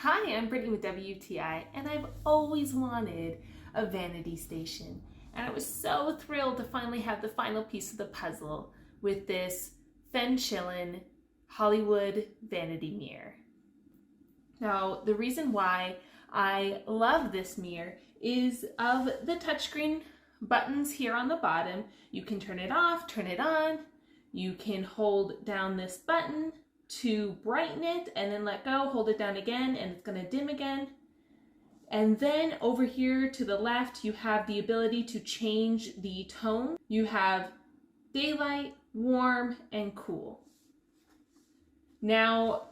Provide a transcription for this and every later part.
Hi, I'm Brittany with WTI, and I've always wanted a vanity station. And I was so thrilled to finally have the final piece of the puzzle with this Fenchilin Hollywood vanity mirror. Now, the reason why I love this mirror is of the touchscreen buttons here on the bottom. You can turn it off, turn it on. You can hold down this button to brighten it and then let go, hold it down again, and it's going to dim again. And then over here to the left, you have the ability to change the tone. You have daylight, warm, and cool. Now,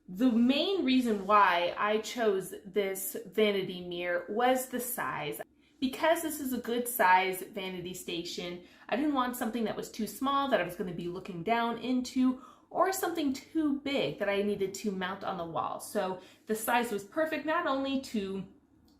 the main reason why I chose this vanity mirror was the size. Because this is a good size vanity station, I didn't want something that was too small that I was going to be looking down into, or something too big that I needed to mount on the wall. So the size was perfect, not only to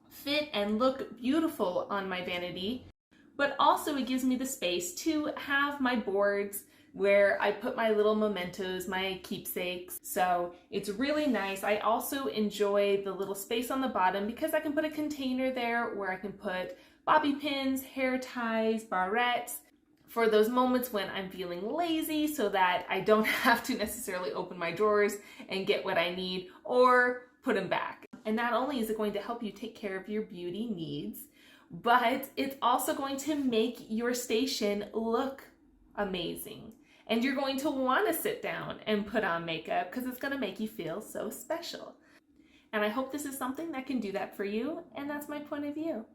fit and look beautiful on my vanity, but also it gives me the space to have my boards where I put my little mementos, my keepsakes. So it's really nice. I also enjoy the little space on the bottom because I can put a container there where I can put bobby pins, hair ties, barrettes, for those moments when I'm feeling lazy so that I don't have to necessarily open my drawers and get what I need or put them back. And not only is it going to help you take care of your beauty needs, but it's also going to make your station look amazing. And you're going to want to sit down and put on makeup because it's going to make you feel so special. And I hope this is something that can do that for you, and that's my point of view.